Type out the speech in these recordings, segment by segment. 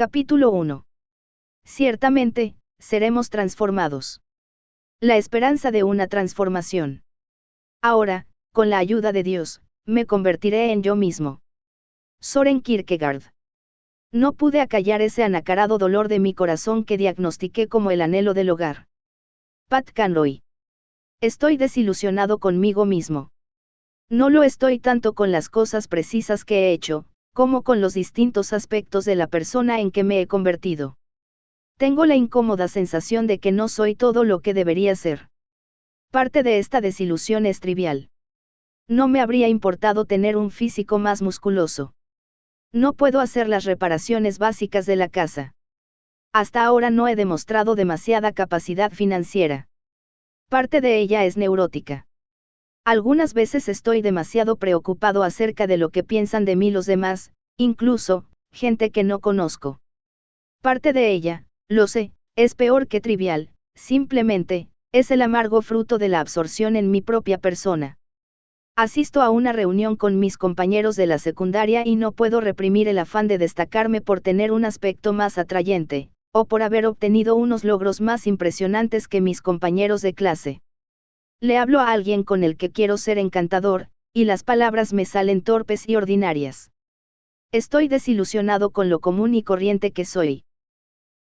Capítulo 1. Ciertamente, seremos transformados. La esperanza de una transformación. Ahora, con la ayuda de Dios, me convertiré en yo mismo. Soren Kierkegaard. No pude acallar ese anacarado dolor de mi corazón que diagnostiqué como el anhelo del hogar. Pat Conroy. Estoy desilusionado conmigo mismo. No lo estoy tanto con las cosas precisas que he hecho, como con los distintos aspectos de la persona en que me he convertido. Tengo la incómoda sensación de que no soy todo lo que debería ser. Parte de esta desilusión es trivial. No me habría importado tener un físico más musculoso. No puedo hacer las reparaciones básicas de la casa. Hasta ahora no he demostrado demasiada capacidad financiera. Parte de ella es neurótica. Algunas veces estoy demasiado preocupado acerca de lo que piensan de mí los demás, incluso, gente que no conozco. Parte de ella, lo sé, es peor que trivial, simplemente, es el amargo fruto de la absorción en mi propia persona. Asisto a una reunión con mis compañeros de la secundaria y no puedo reprimir el afán de destacarme por tener un aspecto más atrayente, o por haber obtenido unos logros más impresionantes que mis compañeros de clase. Le hablo a alguien con el que quiero ser encantador, y las palabras me salen torpes y ordinarias. Estoy desilusionado con lo común y corriente que soy.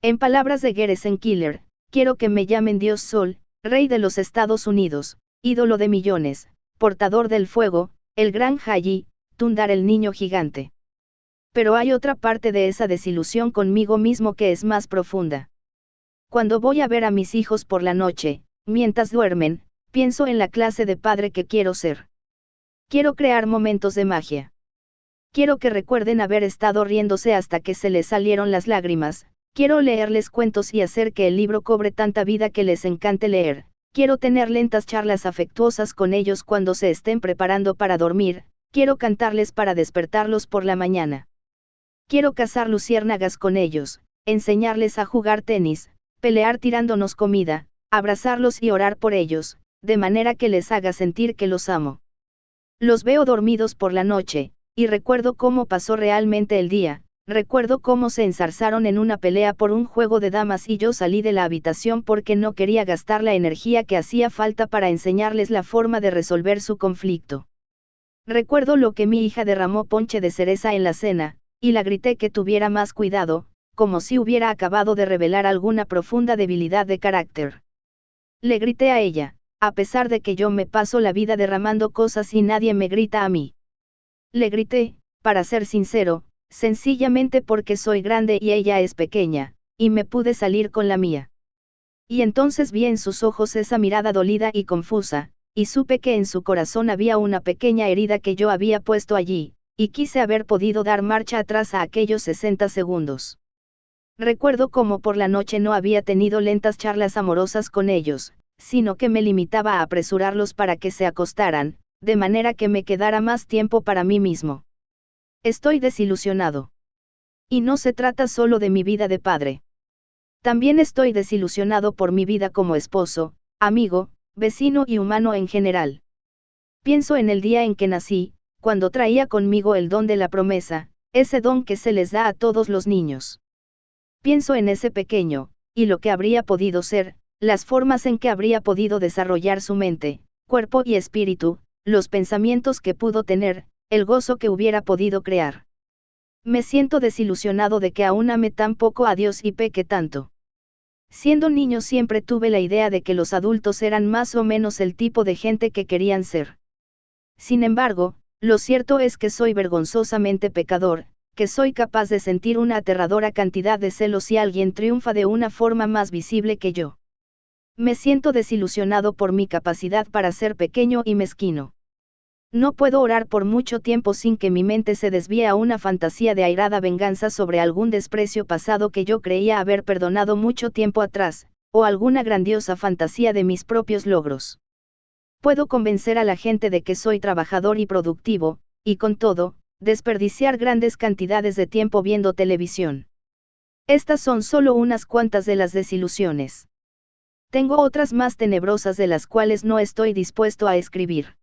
En palabras de Geresen Killer, quiero que me llamen Dios Sol, Rey de los Estados Unidos, ídolo de millones, portador del fuego, el gran Hayi, Tundar el niño gigante. Pero hay otra parte de esa desilusión conmigo mismo que es más profunda. Cuando voy a ver a mis hijos por la noche, mientras duermen, pienso en la clase de padre que quiero ser. Quiero crear momentos de magia. Quiero que recuerden haber estado riéndose hasta que se les salieron las lágrimas. Quiero leerles cuentos y hacer que el libro cobre tanta vida que les encante leer. Quiero tener lentas charlas afectuosas con ellos cuando se estén preparando para dormir. Quiero cantarles para despertarlos por la mañana. Quiero cazar luciérnagas con ellos, enseñarles a jugar tenis, pelear tirándonos comida, abrazarlos y orar por ellos, de manera que les haga sentir que los amo. Los veo dormidos por la noche, y recuerdo cómo pasó realmente el día. Recuerdo cómo se enzarzaron en una pelea por un juego de damas y yo salí de la habitación porque no quería gastar la energía que hacía falta para enseñarles la forma de resolver su conflicto. Recuerdo lo que mi hija derramó ponche de cereza en la cena, y la grité que tuviera más cuidado, como si hubiera acabado de revelar alguna profunda debilidad de carácter. Le grité a ella, a pesar de que yo me paso la vida derramando cosas y nadie me grita a mí. Le grité, para ser sincero, sencillamente porque soy grande y ella es pequeña, y me pude salir con la mía. Y entonces vi en sus ojos esa mirada dolida y confusa, y supe que en su corazón había una pequeña herida que yo había puesto allí, y quise haber podido dar marcha atrás a aquellos 60 segundos. Recuerdo cómo por la noche no había tenido lentas charlas amorosas con ellos, sino que me limitaba a apresurarlos para que se acostaran, de manera que me quedara más tiempo para mí mismo. Estoy desilusionado. Y no se trata solo de mi vida de padre. También estoy desilusionado por mi vida como esposo, amigo, vecino y humano en general. Pienso en el día en que nací, cuando traía conmigo el don de la promesa, ese don que se les da a todos los niños. Pienso en ese pequeño, y lo que habría podido ser, las formas en que habría podido desarrollar su mente, cuerpo y espíritu, los pensamientos que pudo tener, el gozo que hubiera podido crear. Me siento desilusionado de que aún ame tan poco a Dios y peque tanto. Siendo niño siempre tuve la idea de que los adultos eran más o menos el tipo de gente que querían ser. Sin embargo, lo cierto es que soy vergonzosamente pecador, que soy capaz de sentir una aterradora cantidad de celos si alguien triunfa de una forma más visible que yo. Me siento desilusionado por mi capacidad para ser pequeño y mezquino. No puedo orar por mucho tiempo sin que mi mente se desvíe a una fantasía de airada venganza sobre algún desprecio pasado que yo creía haber perdonado mucho tiempo atrás, o alguna grandiosa fantasía de mis propios logros. Puedo convencer a la gente de que soy trabajador y productivo, y con todo, desperdiciar grandes cantidades de tiempo viendo televisión. Estas son solo unas cuantas de las desilusiones. Tengo otras más tenebrosas de las cuales no estoy dispuesto a escribir.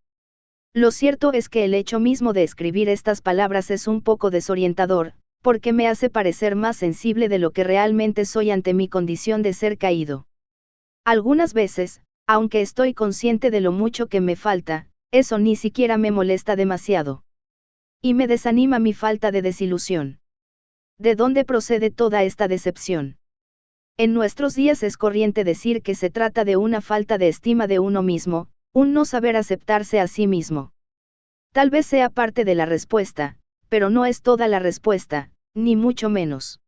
Lo cierto es que el hecho mismo de escribir estas palabras es un poco desorientador, porque me hace parecer más sensible de lo que realmente soy ante mi condición de ser caído. Algunas veces, aunque estoy consciente de lo mucho que me falta, eso ni siquiera me molesta demasiado. Y me desanima mi falta de desilusión. ¿De dónde procede toda esta decepción? En nuestros días es corriente decir que se trata de una falta de estima de uno mismo, un no saber aceptarse a sí mismo. Tal vez sea parte de la respuesta, pero no es toda la respuesta, ni mucho menos.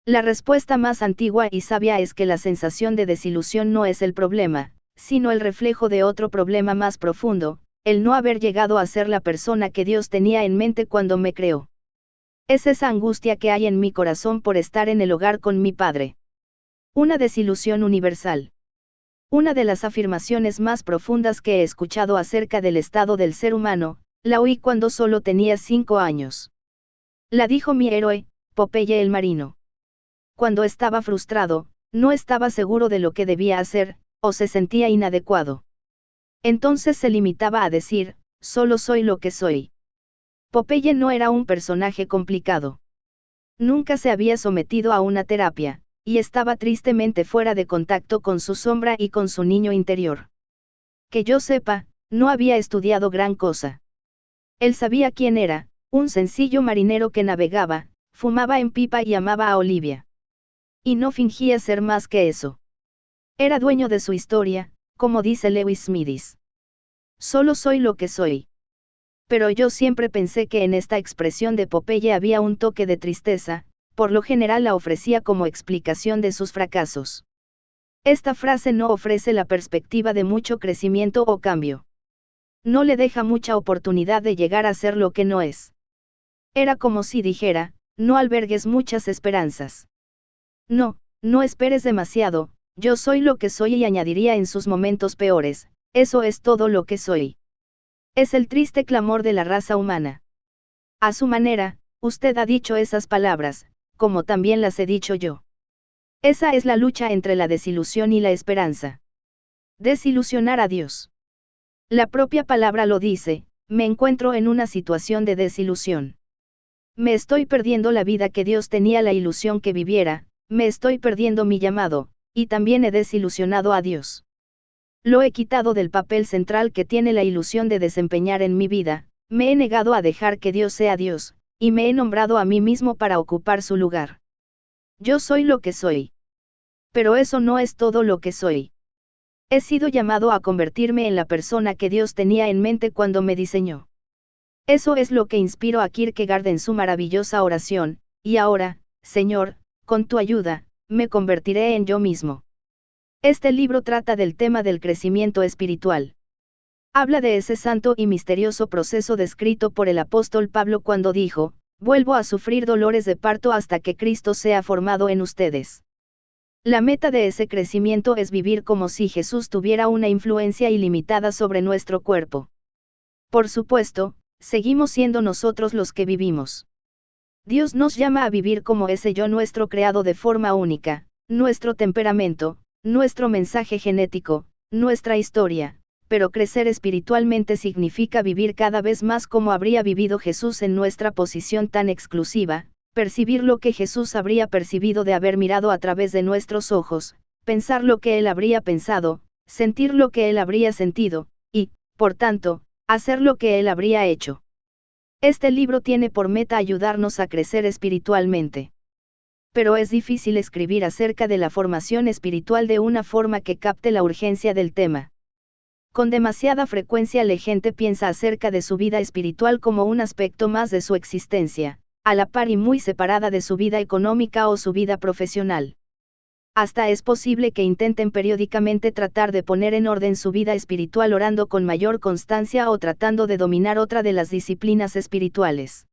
La respuesta más antigua y sabia es que la sensación de desilusión no es el problema, sino el reflejo de otro problema más profundo, el no haber llegado a ser la persona que Dios tenía en mente cuando me creó. Es esa angustia que hay en mi corazón por estar en el hogar con mi padre. Una desilusión universal. Una de las afirmaciones más profundas que he escuchado acerca del estado del ser humano, la oí cuando solo tenía 5 años. La dijo mi héroe, Popeye el marino. Cuando estaba frustrado, no estaba seguro de lo que debía hacer, o se sentía inadecuado. Entonces se limitaba a decir, solo soy lo que soy. Popeye no era un personaje complicado. Nunca se había sometido a una terapia, y estaba tristemente fuera de contacto con su sombra y con su niño interior. Que yo sepa, no había estudiado gran cosa. Él sabía quién era, un sencillo marinero que navegaba, fumaba en pipa y amaba a Olivia. Y no fingía ser más que eso. Era dueño de su historia, como dice Lewis Smithis. Solo soy lo que soy. Pero yo siempre pensé que en esta expresión de Popeye había un toque de tristeza, por lo general la ofrecía como explicación de sus fracasos. Esta frase no ofrece la perspectiva de mucho crecimiento o cambio. No le deja mucha oportunidad de llegar a ser lo que no es. Era como si dijera, no albergues muchas esperanzas. No, no esperes demasiado, yo soy lo que soy y añadiría en sus momentos peores, eso es todo lo que soy. Es el triste clamor de la raza humana. A su manera, usted ha dicho esas palabras, como también las he dicho yo. Esa es la lucha entre la desilusión y la esperanza. Desilusionar a Dios. La propia palabra lo dice, me encuentro en una situación de desilusión. Me estoy perdiendo la vida que Dios tenía la ilusión que viviera, me estoy perdiendo mi llamado, y también he desilusionado a Dios. Lo he quitado del papel central que tiene la ilusión de desempeñar en mi vida, me he negado a dejar que Dios sea Dios, y me he nombrado a mí mismo para ocupar su lugar. Yo soy lo que soy. Pero eso no es todo lo que soy. He sido llamado a convertirme en la persona que Dios tenía en mente cuando me diseñó. Eso es lo que inspiró a Kierkegaard en su maravillosa oración, y ahora, Señor, con tu ayuda, me convertiré en yo mismo. Este libro trata del tema del crecimiento espiritual. Habla de ese santo y misterioso proceso descrito por el apóstol Pablo cuando dijo, vuelvo a sufrir dolores de parto hasta que Cristo sea formado en ustedes. La meta de ese crecimiento es vivir como si Jesús tuviera una influencia ilimitada sobre nuestro cuerpo. Por supuesto, seguimos siendo nosotros los que vivimos. Dios nos llama a vivir como ese yo nuestro creado de forma única, nuestro temperamento, nuestro mensaje genético, nuestra historia, pero crecer espiritualmente significa vivir cada vez más como habría vivido Jesús en nuestra posición tan exclusiva, percibir lo que Jesús habría percibido de haber mirado a través de nuestros ojos, pensar lo que Él habría pensado, sentir lo que Él habría sentido, y, por tanto, hacer lo que Él habría hecho. Este libro tiene por meta ayudarnos a crecer espiritualmente. Pero es difícil escribir acerca de la formación espiritual de una forma que capte la urgencia del tema. Con demasiada frecuencia la gente piensa acerca de su vida espiritual como un aspecto más de su existencia, a la par y muy separada de su vida económica o su vida profesional. Hasta es posible que intenten periódicamente tratar de poner en orden su vida espiritual orando con mayor constancia o tratando de dominar otra de las disciplinas espirituales.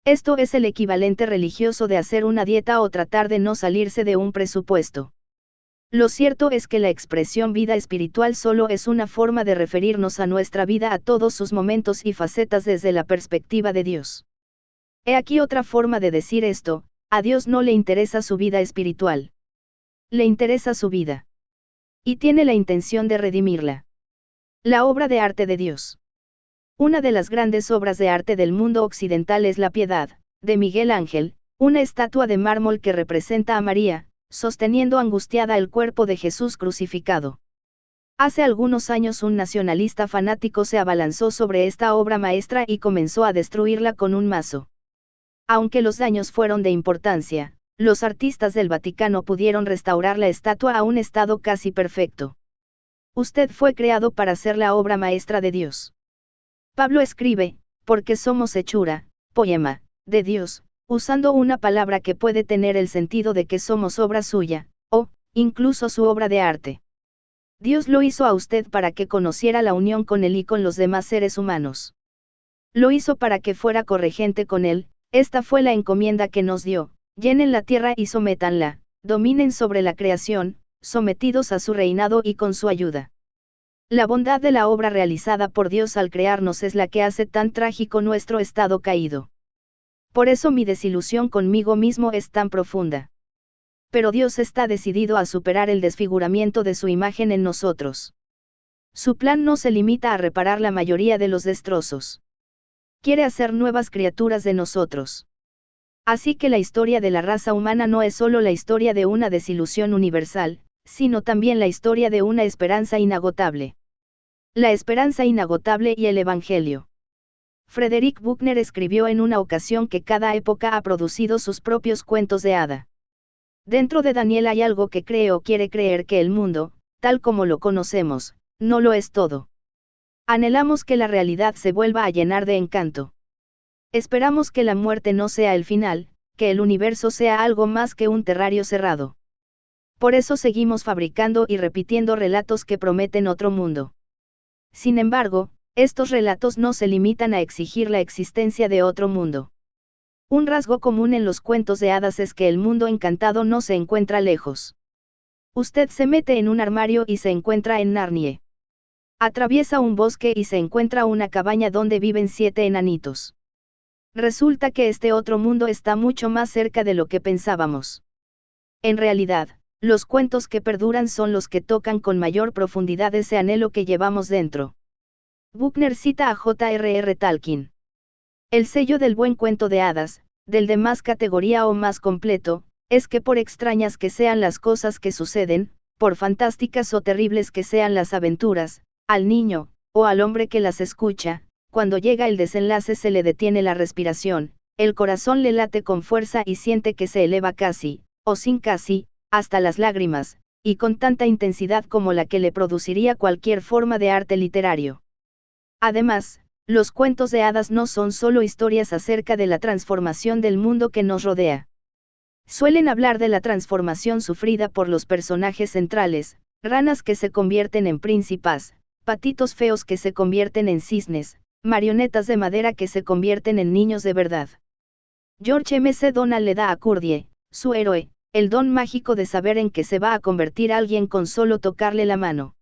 Esto es el equivalente religioso de hacer una dieta o tratar de no salirse de un presupuesto. Lo cierto es que la expresión vida espiritual solo es una forma de referirnos a nuestra vida a todos sus momentos y facetas desde la perspectiva de Dios. He aquí otra forma de decir esto, a Dios no le interesa su vida espiritual. Le interesa su vida. Y tiene la intención de redimirla. La obra de arte de Dios. Una de las grandes obras de arte del mundo occidental es la piedad, de Miguel Ángel, una estatua de mármol que representa a María, sosteniendo angustiada el cuerpo de Jesús crucificado. Hace algunos años un nacionalista fanático se abalanzó sobre esta obra maestra y comenzó a destruirla con un mazo. Aunque los daños fueron de importancia, los artistas del Vaticano pudieron restaurar la estatua a un estado casi perfecto. Usted fue creado para ser la obra maestra de Dios. Pablo escribe, porque somos hechura, poema, de Dios, usando una palabra que puede tener el sentido de que somos obra suya, o, incluso su obra de arte. Dios lo hizo a usted para que conociera la unión con Él y con los demás seres humanos. Lo hizo para que fuera corregente con Él, esta fue la encomienda que nos dio, llenen la tierra y sométanla, dominen sobre la creación, sometidos a su reinado y con su ayuda. La bondad de la obra realizada por Dios al crearnos es la que hace tan trágico nuestro estado caído. Por eso mi desilusión conmigo mismo es tan profunda. Pero Dios está decidido a superar el desfiguramiento de su imagen en nosotros. Su plan no se limita a reparar la mayoría de los destrozos. Quiere hacer nuevas criaturas de nosotros. Así que la historia de la raza humana no es solo la historia de una desilusión universal, sino también la historia de una esperanza inagotable. La esperanza inagotable y el Evangelio. Frederick Buechner escribió en una ocasión que cada época ha producido sus propios cuentos de hada. Dentro de Daniel hay algo que cree o quiere creer que el mundo, tal como lo conocemos, no lo es todo. Anhelamos que la realidad se vuelva a llenar de encanto. Esperamos que la muerte no sea el final, que el universo sea algo más que un terrario cerrado. Por eso seguimos fabricando y repitiendo relatos que prometen otro mundo. Sin embargo, estos relatos no se limitan a exigir la existencia de otro mundo. Un rasgo común en los cuentos de hadas es que el mundo encantado no se encuentra lejos. Usted se mete en un armario y se encuentra en Narnia. Atraviesa un bosque y se encuentra una cabaña donde viven 7 enanitos. Resulta que este otro mundo está mucho más cerca de lo que pensábamos. En realidad, los cuentos que perduran son los que tocan con mayor profundidad ese anhelo que llevamos dentro. Buechner cita a J.R.R. Tolkien. El sello del buen cuento de hadas, del de más categoría o más completo, es que por extrañas que sean las cosas que suceden, por fantásticas o terribles que sean las aventuras, al niño, o al hombre que las escucha, cuando llega el desenlace se le detiene la respiración, el corazón le late con fuerza y siente que se eleva casi, o sin casi, hasta las lágrimas, y con tanta intensidad como la que le produciría cualquier forma de arte literario. Además, los cuentos de hadas no son solo historias acerca de la transformación del mundo que nos rodea. Suelen hablar de la transformación sufrida por los personajes centrales, ranas que se convierten en príncipas, patitos feos que se convierten en cisnes, marionetas de madera que se convierten en niños de verdad. George M.C. Donald le da a Curdie, su héroe, el don mágico de saber en qué se va a convertir alguien con solo tocarle la mano.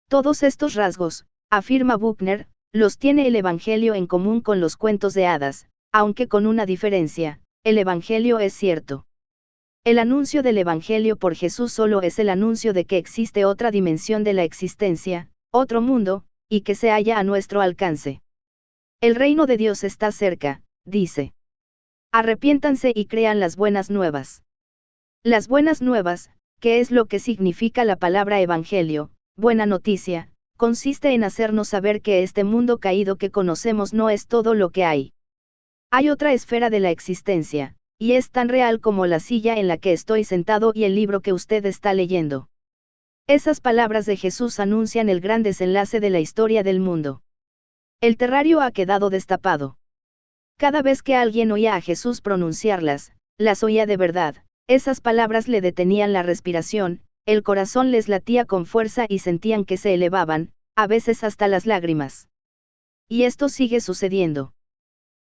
Todos estos rasgos, afirma Buechner, los tiene el Evangelio en común con los cuentos de hadas, aunque con una diferencia, el Evangelio es cierto. El anuncio del Evangelio por Jesús solo es el anuncio de que existe otra dimensión de la existencia, otro mundo, y que se halla a nuestro alcance. El reino de Dios está cerca, dice. Arrepiéntanse y crean las buenas nuevas. Las buenas nuevas, ¿qué es lo que significa la palabra Evangelio? Buena noticia, consiste en hacernos saber que este mundo caído que conocemos no es todo lo que hay. Hay otra esfera de la existencia, y es tan real como la silla en la que estoy sentado y el libro que usted está leyendo. Esas palabras de Jesús anuncian el gran desenlace de la historia del mundo. El terrario ha quedado destapado. Cada vez que alguien oía a Jesús pronunciarlas, las oía de verdad, esas palabras le detenían la respiración, el corazón les latía con fuerza y sentían que se elevaban, a veces hasta las lágrimas. Y esto sigue sucediendo.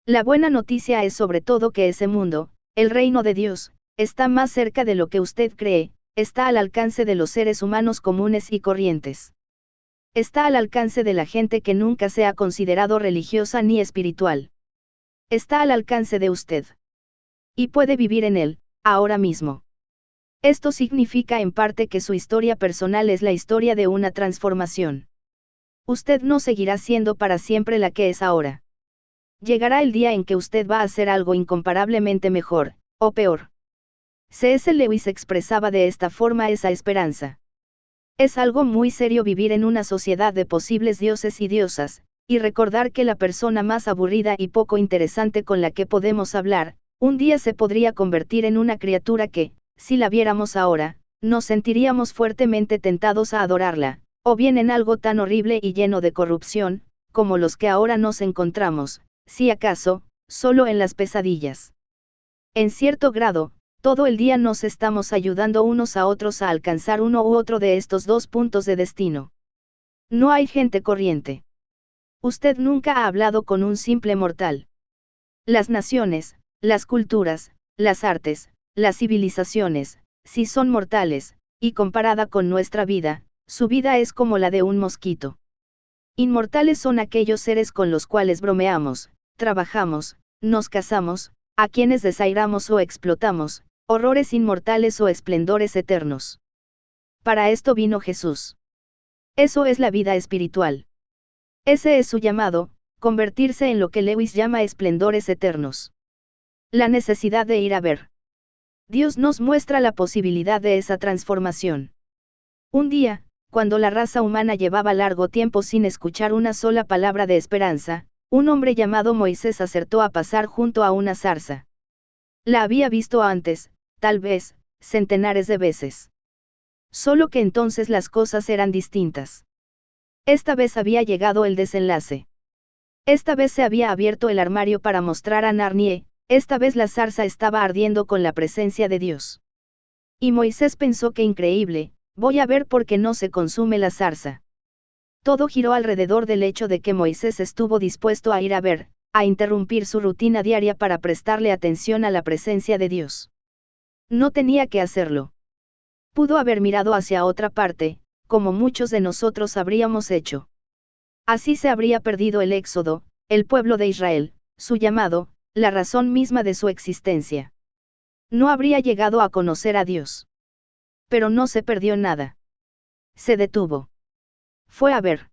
La buena noticia es sobre todo que ese mundo, el reino de Dios, está más cerca de lo que usted cree, está al alcance de los seres humanos comunes y corrientes. Está al alcance de la gente que nunca se ha considerado religiosa ni espiritual. Está al alcance de usted. Y puede vivir en él, ahora mismo. Esto significa en parte que su historia personal es la historia de una transformación. Usted no seguirá siendo para siempre la que es ahora. llegará el día en que usted va a hacer algo incomparablemente mejor, o peor. C.S. Lewis expresaba de esta forma esa esperanza. Es algo muy serio vivir en una sociedad de posibles dioses y diosas, y recordar que la persona más aburrida y poco interesante con la que podemos hablar, un día se podría convertir en una criatura que, si la viéramos ahora, nos sentiríamos fuertemente tentados a adorarla, o bien en algo tan horrible y lleno de corrupción, como los que ahora nos encontramos, si acaso, solo en las pesadillas. En cierto grado, todo el día nos estamos ayudando unos a otros a alcanzar uno u otro de estos dos puntos de destino. No hay gente corriente. Usted nunca ha hablado con un simple mortal. Las naciones, las culturas, las artes, las civilizaciones, si son mortales, y comparada con nuestra vida, su vida es como la de un mosquito. Inmortales son aquellos seres con los cuales bromeamos, trabajamos, nos casamos, a quienes desairamos o explotamos, horrores inmortales o esplendores eternos. Para esto vino Jesús. Eso es la vida espiritual. Ese es su llamado, convertirse en lo que Lewis llama esplendores eternos. La necesidad de ir a ver. Dios nos muestra la posibilidad de esa transformación. Un día, cuando la raza humana llevaba largo tiempo sin escuchar una sola palabra de esperanza, un hombre llamado Moisés acertó a pasar junto a una zarza. La había visto antes, tal vez, centenares de veces. Solo que entonces las cosas eran distintas. Esta vez había llegado el desenlace. Esta vez se había abierto el armario para mostrar a Narnie, esta vez la zarza estaba ardiendo con la presencia de Dios. Y Moisés pensó que increíble, voy a ver por qué no se consume la zarza. Todo giró alrededor del hecho de que Moisés estuvo dispuesto a ir a ver, a interrumpir su rutina diaria para prestarle atención a la presencia de Dios. No tenía que hacerlo. Pudo haber mirado hacia otra parte, como muchos de nosotros habríamos hecho. Así se habría perdido el éxodo, el pueblo de Israel, su llamado, la razón misma de su existencia. No habría llegado a conocer a Dios. Pero no se perdió nada. Se detuvo. Fue a ver.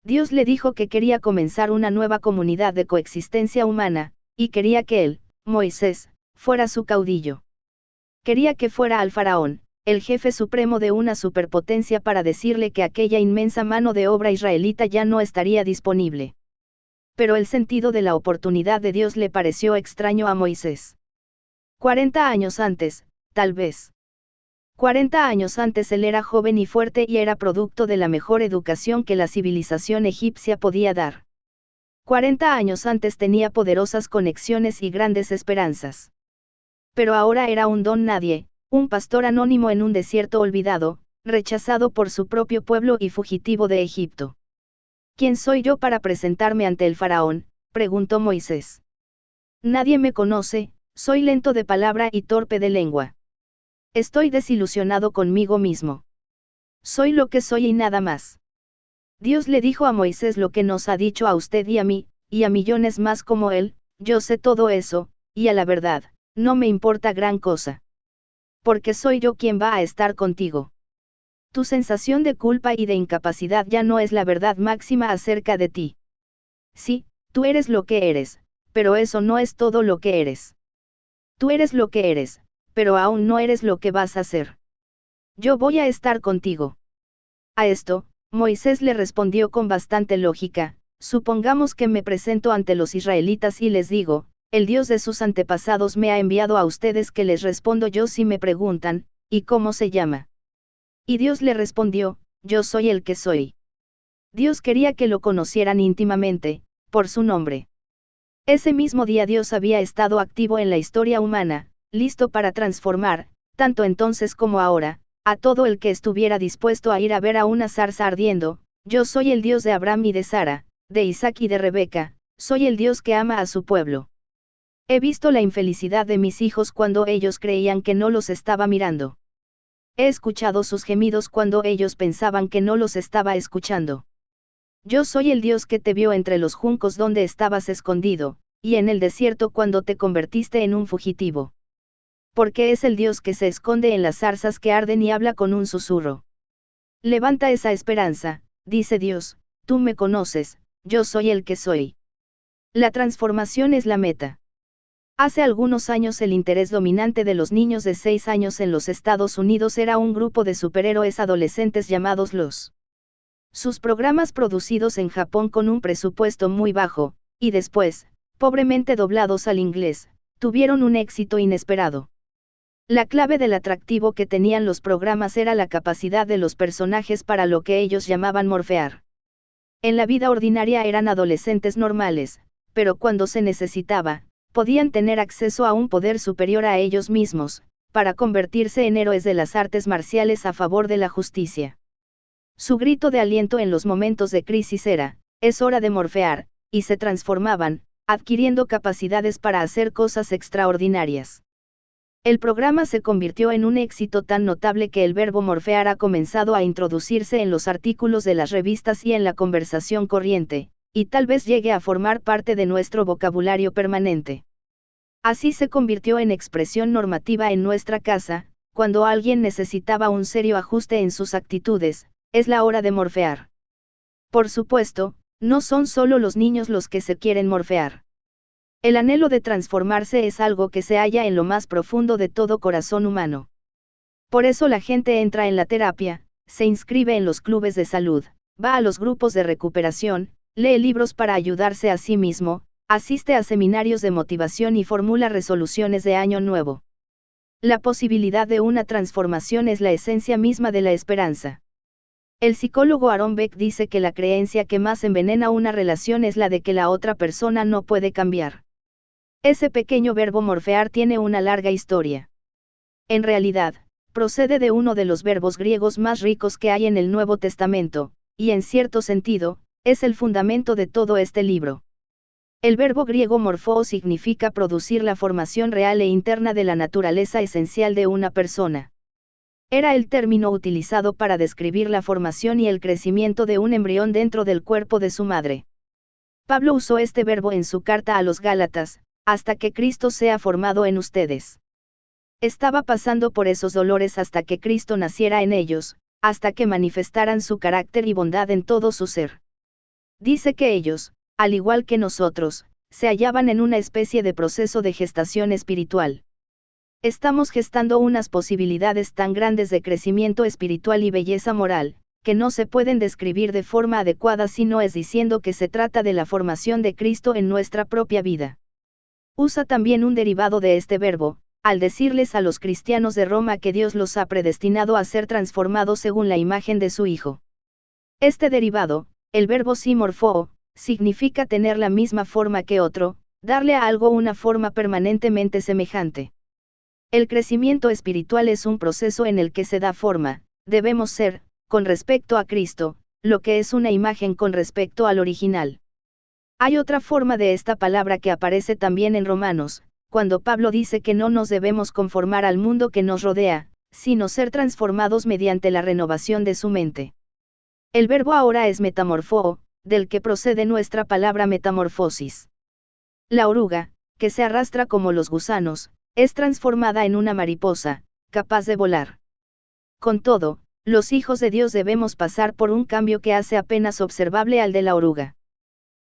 Dios le dijo que quería comenzar una nueva comunidad de coexistencia humana, y quería que él, Moisés, fuera su caudillo. Quería que fuera al faraón, el jefe supremo de una superpotencia, para decirle que aquella inmensa mano de obra israelita ya no estaría disponible. Pero el sentido de la oportunidad de Dios le pareció extraño a Moisés. 40 años antes, tal vez. 40 años antes él era joven y fuerte y era producto de la mejor educación que la civilización egipcia podía dar. 40 años antes tenía poderosas conexiones y grandes esperanzas. Pero ahora era un don nadie, un pastor anónimo en un desierto olvidado, rechazado por su propio pueblo y fugitivo de Egipto. ¿Quién soy yo para presentarme ante el faraón?, preguntó Moisés. Nadie me conoce, soy lento de palabra y torpe de lengua. Estoy desilusionado conmigo mismo. Soy lo que soy y nada más. Dios le dijo a Moisés lo que nos ha dicho a usted y a mí, y a millones más como él: yo sé todo eso, y a la verdad, no me importa gran cosa. Porque soy yo quien va a estar contigo. Tu sensación de culpa y de incapacidad ya no es la verdad máxima acerca de ti. Sí, tú eres lo que eres, pero eso no es todo lo que eres. Tú eres lo que eres, pero aún no eres lo que vas a ser. Yo voy a estar contigo. A esto, Moisés le respondió con bastante lógica: supongamos que me presento ante los israelitas y les digo, el Dios de sus antepasados me ha enviado a ustedes, ¿qué les respondo yo si me preguntan, ¿y cómo se llama? Y Dios le respondió: yo soy el que soy. Dios quería que lo conocieran íntimamente, por su nombre. Ese mismo día Dios había estado activo en la historia humana, listo para transformar, tanto entonces como ahora, a todo el que estuviera dispuesto a ir a ver a una zarza ardiendo. Yo soy el Dios de Abraham y de Sara, de Isaac y de Rebeca, soy el Dios que ama a su pueblo. He visto la infelicidad de mis hijos cuando ellos creían que no los estaba mirando. He escuchado sus gemidos cuando ellos pensaban que no los estaba escuchando. Yo soy el Dios que te vio entre los juncos donde estabas escondido, y en el desierto cuando te convertiste en un fugitivo. Porque es el Dios que se esconde en las zarzas que arden y habla con un susurro. Levanta esa esperanza, dice Dios, tú me conoces, yo soy el que soy. La transformación es la meta. Hace algunos años el interés dominante de los niños de 6 años en los Estados Unidos era un grupo de superhéroes adolescentes llamados los. Sus programas producidos en Japón con un presupuesto muy bajo, y después, pobremente doblados al inglés, tuvieron un éxito inesperado. La clave del atractivo que tenían los programas era la capacidad de los personajes para lo que ellos llamaban morfear. En la vida ordinaria eran adolescentes normales, pero cuando se necesitaba, podían tener acceso a un poder superior a ellos mismos, para convertirse en héroes de las artes marciales a favor de la justicia. Su grito de aliento en los momentos de crisis era, es hora de morfear, y se transformaban, adquiriendo capacidades para hacer cosas extraordinarias. El programa se convirtió en un éxito tan notable que el verbo morfear ha comenzado a introducirse en los artículos de las revistas y en la conversación corriente, y tal vez llegue a formar parte de nuestro vocabulario permanente. Así se convirtió en expresión normativa en nuestra casa, cuando alguien necesitaba un serio ajuste en sus actitudes, es la hora de morfear. Por supuesto, no son solo los niños los que se quieren morfear. El anhelo de transformarse es algo que se halla en lo más profundo de todo corazón humano. Por eso la gente entra en la terapia, se inscribe en los clubes de salud, va a los grupos de recuperación, lee libros para ayudarse a sí mismo, asiste a seminarios de motivación y formula resoluciones de año nuevo. La posibilidad de una transformación es la esencia misma de la esperanza. El psicólogo Aaron Beck dice que la creencia que más envenena una relación es la de que la otra persona no puede cambiar. Ese pequeño verbo morfear tiene una larga historia. En realidad, procede de uno de los verbos griegos más ricos que hay en el Nuevo Testamento, y en cierto sentido, es el fundamento de todo este libro. El verbo griego morfoo significa producir la formación real e interna de la naturaleza esencial de una persona. Era el término utilizado para describir la formación y el crecimiento de un embrión dentro del cuerpo de su madre. Pablo usó este verbo en su carta a los Gálatas, hasta que Cristo sea formado en ustedes. Estaba pasando por esos dolores hasta que Cristo naciera en ellos, hasta que manifestaran su carácter y bondad en todo su ser. Dice que ellos, al igual que nosotros, se hallaban en una especie de proceso de gestación espiritual. Estamos gestando unas posibilidades tan grandes de crecimiento espiritual y belleza moral, que no se pueden describir de forma adecuada si no es diciendo que se trata de la formación de Cristo en nuestra propia vida. Usa también un derivado de este verbo, al decirles a los cristianos de Roma que Dios los ha predestinado a ser transformados según la imagen de su Hijo. Este derivado, el verbo simorfoo, significa tener la misma forma que otro, darle a algo una forma permanentemente semejante. El crecimiento espiritual es un proceso en el que se da forma, debemos ser, con respecto a Cristo, lo que es una imagen con respecto al original. Hay otra forma de esta palabra que aparece también en Romanos, cuando Pablo dice que no nos debemos conformar al mundo que nos rodea, sino ser transformados mediante la renovación de su mente. El verbo ahora es metamorfoo, del que procede nuestra palabra metamorfosis. La oruga, que se arrastra como los gusanos, es transformada en una mariposa, capaz de volar. Con todo, los hijos de Dios debemos pasar por un cambio que hace apenas observable al de la oruga.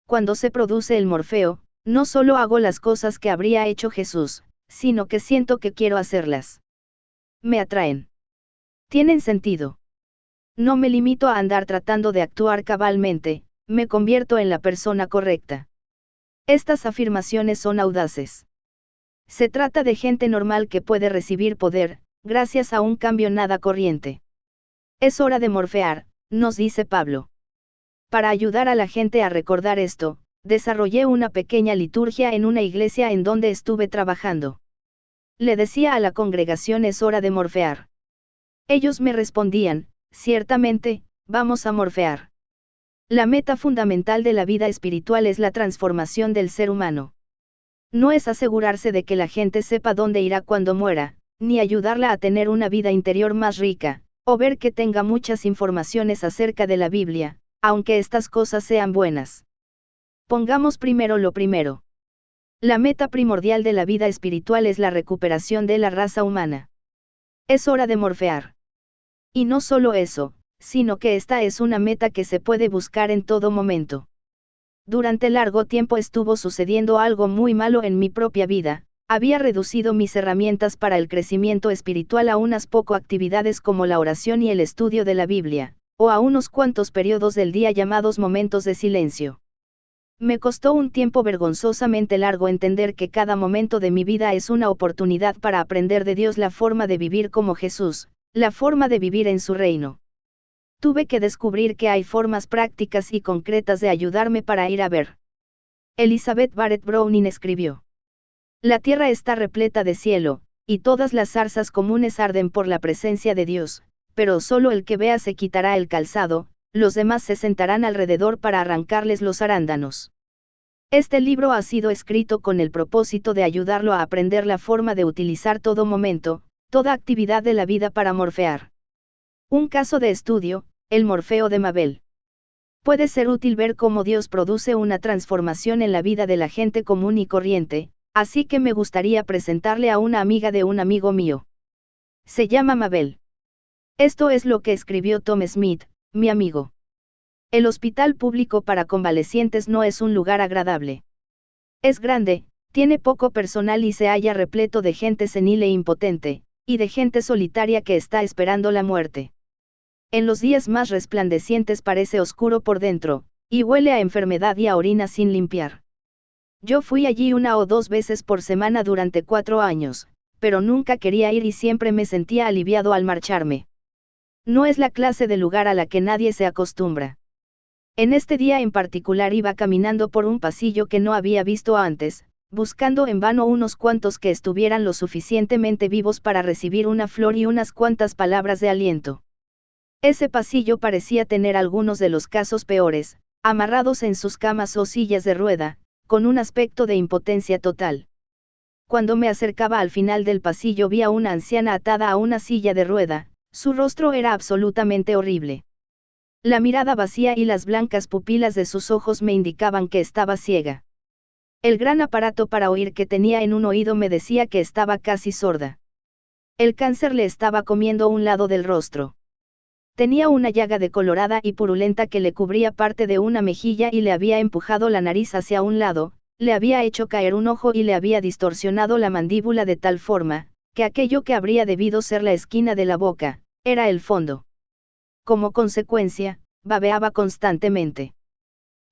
Cuando se produce el morfeo, no solo hago las cosas que habría hecho Jesús, sino que siento que quiero hacerlas. Me atraen. Tienen sentido. No me limito a andar tratando de actuar cabalmente, me convierto en la persona correcta. Estas afirmaciones son audaces. Se trata de gente normal que puede recibir poder, gracias a un cambio nada corriente. Es hora de morfear, nos dice Pablo. Para ayudar a la gente a recordar esto, desarrollé una pequeña liturgia en una iglesia en donde estuve trabajando. Le decía a la congregación es hora de morfear. Ellos me respondían, ciertamente, vamos a morfear. La meta fundamental de la vida espiritual es la transformación del ser humano. No es asegurarse de que la gente sepa dónde irá cuando muera, ni ayudarla a tener una vida interior más rica, o ver que tenga muchas informaciones acerca de la Biblia, aunque estas cosas sean buenas. Pongamos primero lo primero. La meta primordial de la vida espiritual es la recuperación de la raza humana. Es hora de morfear. Y no solo eso, sino que esta es una meta que se puede buscar en todo momento. Durante largo tiempo estuvo sucediendo algo muy malo en mi propia vida. Había reducido mis herramientas para el crecimiento espiritual a unas pocas actividades como la oración y el estudio de la Biblia, o a unos cuantos periodos del día llamados momentos de silencio. Me costó un tiempo vergonzosamente largo entender que cada momento de mi vida es una oportunidad para aprender de Dios la forma de vivir como Jesús, la forma de vivir en su reino. Tuve que descubrir que hay formas prácticas y concretas de ayudarme para ir a ver. Elizabeth Barrett Browning escribió: la tierra está repleta de cielo, y todas las zarzas comunes arden por la presencia de Dios, pero solo el que vea se quitará el calzado, los demás se sentarán alrededor para arrancarles los arándanos. Este libro ha sido escrito con el propósito de ayudarlo a aprender la forma de utilizar todo momento, toda actividad de la vida para morfear. Un caso de estudio, el morfeo de Mabel. Puede ser útil ver cómo Dios produce una transformación en la vida de la gente común y corriente, así que me gustaría presentarle a una amiga de un amigo mío. Se llama Mabel. Esto es lo que escribió Tom Smith, mi amigo. El hospital público para convalecientes no es un lugar agradable. Es grande, tiene poco personal y se halla repleto de gente senil e impotente, y de gente solitaria que está esperando la muerte. En los días más resplandecientes parece oscuro por dentro, y huele a enfermedad y a orina sin limpiar. Yo fui allí 1 o 2 veces por semana durante 4 años, pero nunca quería ir y siempre me sentía aliviado al marcharme. No es la clase de lugar a la que nadie se acostumbra. En este día en particular iba caminando por un pasillo que no había visto antes, buscando en vano unos cuantos que estuvieran lo suficientemente vivos para recibir una flor y unas cuantas palabras de aliento. Ese pasillo parecía tener algunos de los casos peores, amarrados en sus camas o sillas de rueda, con un aspecto de impotencia total. Cuando me acercaba al final del pasillo vi a una anciana atada a una silla de rueda, su rostro era absolutamente horrible. La mirada vacía y las blancas pupilas de sus ojos me indicaban que estaba ciega. El gran aparato para oír que tenía en un oído me decía que estaba casi sorda. El cáncer le estaba comiendo un lado del rostro. Tenía una llaga decolorada y purulenta que le cubría parte de una mejilla y le había empujado la nariz hacia un lado, le había hecho caer un ojo y le había distorsionado la mandíbula de tal forma, que aquello que habría debido ser la esquina de la boca, era el fondo. Como consecuencia, babeaba constantemente.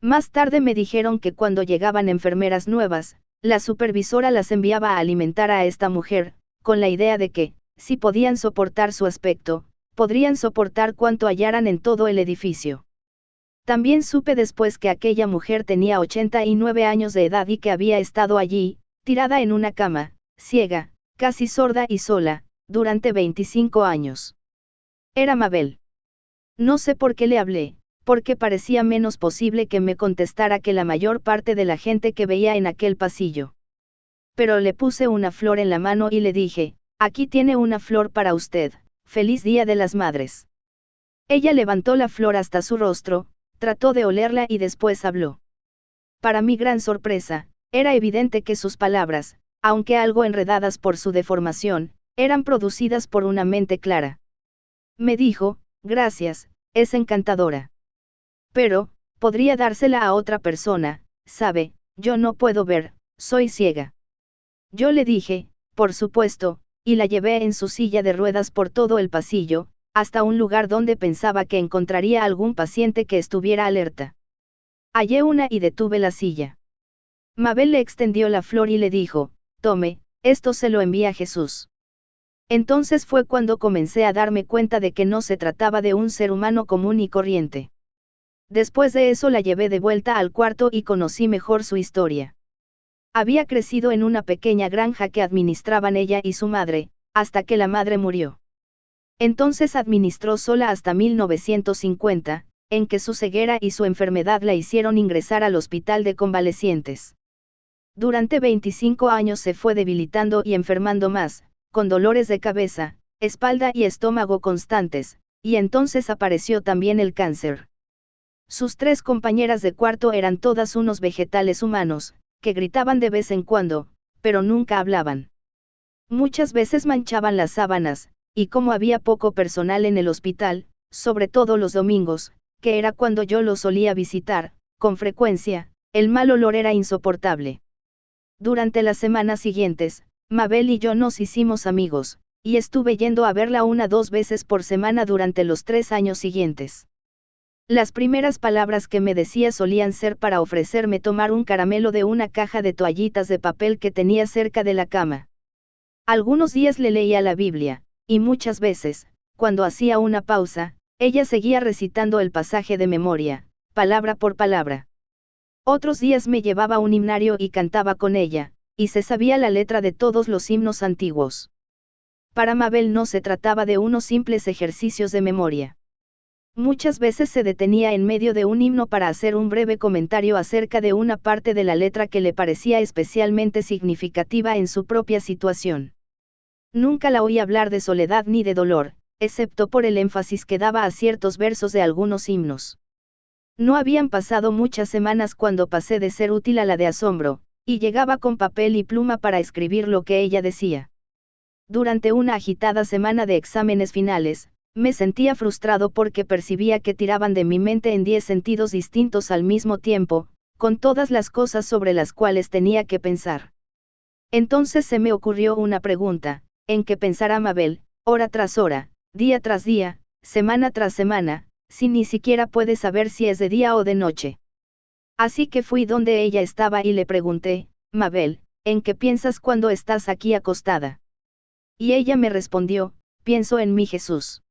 Más tarde me dijeron que cuando llegaban enfermeras nuevas, la supervisora las enviaba a alimentar a esta mujer, con la idea de que, si podían soportar su aspecto, podrían soportar cuanto hallaran en todo el edificio. También supe después que aquella mujer tenía 89 años de edad y que había estado allí, tirada en una cama, ciega, casi sorda y sola, durante 25 años. Era Mabel. No sé por qué le hablé, porque parecía menos posible que me contestara que la mayor parte de la gente que veía en aquel pasillo. Pero le puse una flor en la mano y le dije: aquí tiene una flor para usted. Feliz Día de las Madres. Ella levantó la flor hasta su rostro, trató de olerla y después habló. Para mi gran sorpresa, era evidente que sus palabras, aunque algo enredadas por su deformación, eran producidas por una mente clara. Me dijo: gracias, es encantadora. Pero, podría dársela a otra persona, sabe, yo no puedo ver, soy ciega. Yo le dije: por supuesto, y la llevé en su silla de ruedas por todo el pasillo, hasta un lugar donde pensaba que encontraría algún paciente que estuviera alerta. Hallé una y detuve la silla. Mabel le extendió la flor y le dijo: tome, esto se lo envía Jesús. Entonces fue cuando comencé a darme cuenta de que no se trataba de un ser humano común y corriente. Después de eso la llevé de vuelta al cuarto y conocí mejor su historia. Había crecido en una pequeña granja que administraban ella y su madre, hasta que la madre murió. Entonces administró sola hasta 1950, en que su ceguera y su enfermedad la hicieron ingresar al hospital de convalecientes. Durante 25 años se fue debilitando y enfermando más, con dolores de cabeza, espalda y estómago constantes, y entonces apareció también el cáncer. Sus 3 compañeras de cuarto eran todas unos vegetales humanos, que gritaban de vez en cuando, pero nunca hablaban. Muchas veces manchaban las sábanas, y como había poco personal en el hospital, sobre todo los domingos, que era cuando yo lo solía visitar, con frecuencia, El mal olor era insoportable. Durante las semanas siguientes, Mabel y yo nos hicimos amigos, y estuve yendo a verla 1 o 2 veces por semana durante los 3 años siguientes. Las primeras palabras que me decía solían ser para ofrecerme tomar un caramelo de una caja de toallitas de papel que tenía cerca de la cama. Algunos días le leía la Biblia, y muchas veces, cuando hacía una pausa, ella seguía recitando el pasaje de memoria, palabra por palabra. Otros días me llevaba a un himnario y cantaba con ella, y se sabía la letra de todos los himnos antiguos. Para Mabel no se trataba de unos simples ejercicios de memoria. Muchas veces se detenía en medio de un himno para hacer un breve comentario acerca de una parte de la letra que le parecía especialmente significativa en su propia situación. Nunca la oí hablar de soledad ni de dolor, excepto por el énfasis que daba a ciertos versos de algunos himnos. No habían pasado muchas semanas cuando pasé de ser útil a la de asombro, y llegaba con papel y pluma para escribir lo que ella decía. Durante una agitada semana de exámenes finales, me sentía frustrado porque percibía que tiraban de mi mente en 10 sentidos distintos al mismo tiempo, con todas las cosas sobre las cuales tenía que pensar. Entonces se me ocurrió una pregunta, ¿en qué pensará Mabel, hora tras hora, día tras día, semana tras semana, si ni siquiera puede saber si es de día o de noche? Así que fui donde ella estaba y le pregunté, Mabel, ¿en qué piensas cuando estás aquí acostada? Y ella me respondió, pienso en mi Jesús.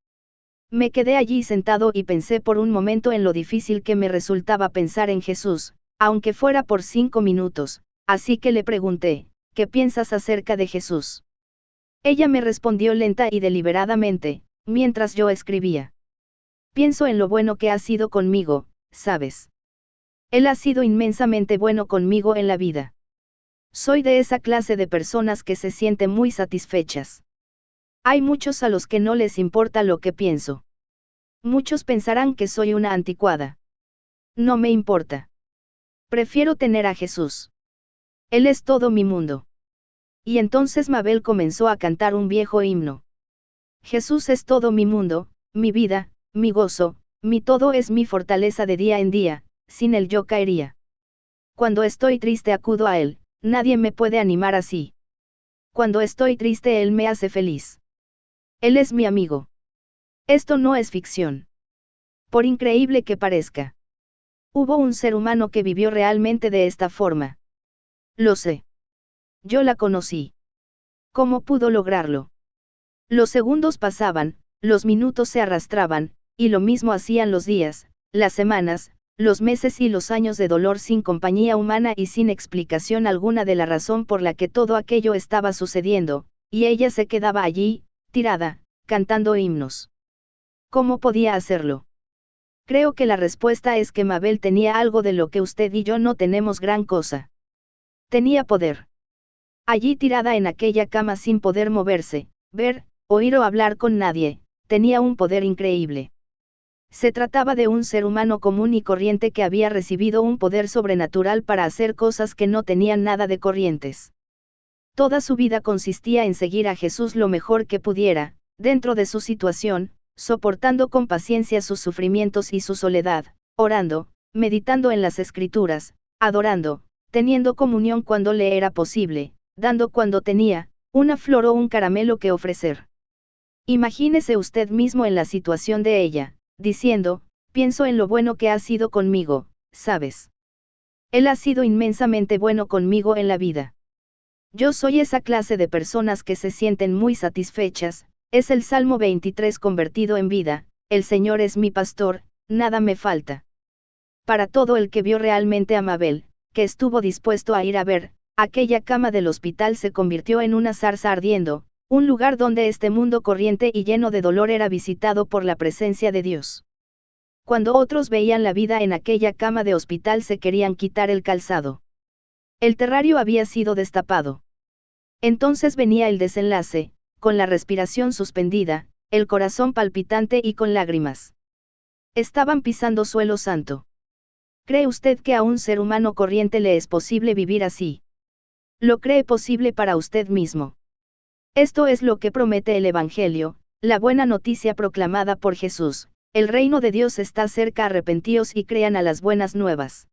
Me quedé allí sentado y pensé por un momento en lo difícil que me resultaba pensar en Jesús, aunque fuera por 5 minutos, así que le pregunté, ¿qué piensas acerca de Jesús? Ella me respondió lenta y deliberadamente, mientras yo escribía. Pienso en lo bueno que ha sido conmigo, ¿sabes? Él ha sido inmensamente bueno conmigo en la vida. Soy de esa clase de personas que se sienten muy satisfechas. Hay muchos a los que no les importa lo que pienso. Muchos pensarán que soy una anticuada. No me importa. Prefiero tener a Jesús. Él es todo mi mundo. Y entonces Mabel comenzó a cantar un viejo himno. Jesús es todo mi mundo, mi vida, mi gozo, mi todo, es mi fortaleza de día en día, sin él yo caería. Cuando estoy triste acudo a él, nadie me puede animar así. Cuando estoy triste él me hace feliz. Él es mi amigo. Esto no es ficción. Por increíble que parezca. Hubo un ser humano que vivió realmente de esta forma. Lo sé. Yo la conocí. ¿Cómo pudo lograrlo? Los segundos pasaban, los minutos se arrastraban, y lo mismo hacían los días, las semanas, los meses y los años de dolor sin compañía humana y sin explicación alguna de la razón por la que todo aquello estaba sucediendo, y ella se quedaba allí, tirada, cantando himnos. ¿Cómo podía hacerlo? Creo que la respuesta es que Mabel tenía algo de lo que usted y yo no tenemos gran cosa. Tenía poder. Allí tirada en aquella cama sin poder moverse, ver, oír o hablar con nadie, tenía un poder increíble. Se trataba de un ser humano común y corriente que había recibido un poder sobrenatural para hacer cosas que no tenían nada de corrientes. Toda su vida consistía en seguir a Jesús lo mejor que pudiera, dentro de su situación, soportando con paciencia sus sufrimientos y su soledad, orando, meditando en las Escrituras, adorando, teniendo comunión cuando le era posible, dando cuando tenía una flor o un caramelo que ofrecer. Imagínese usted mismo en la situación de ella, diciendo, pienso en lo bueno que ha sido conmigo, ¿sabes? Él ha sido inmensamente bueno conmigo en la vida. Yo soy esa clase de personas que se sienten muy satisfechas, es el Salmo 23 convertido en vida, el Señor es mi pastor, nada me falta. Para todo el que vio realmente a Mabel, que estuvo dispuesto a ir a ver, aquella cama del hospital se convirtió en una zarza ardiendo, un lugar donde este mundo corriente y lleno de dolor era visitado por la presencia de Dios. Cuando otros veían la vida en aquella cama de hospital se querían quitar el calzado. El terrario había sido destapado. Entonces venía el desenlace, con la respiración suspendida, el corazón palpitante y con lágrimas. Estaban pisando suelo santo. ¿Cree usted que a un ser humano corriente le es posible vivir así? ¿Lo cree posible para usted mismo? Esto es lo que promete el Evangelio, la buena noticia proclamada por Jesús: el reino de Dios está cerca, arrepentíos y crean a las buenas nuevas.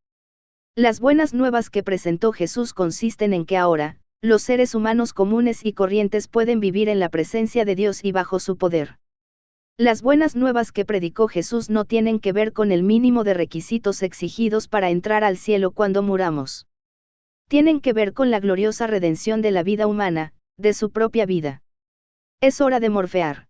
Las buenas nuevas que presentó Jesús consisten en que ahora, los seres humanos comunes y corrientes pueden vivir en la presencia de Dios y bajo su poder. Las buenas nuevas que predicó Jesús no tienen que ver con el mínimo de requisitos exigidos para entrar al cielo cuando muramos. Tienen que ver con la gloriosa redención de la vida humana, de su propia vida. Es hora de morfear.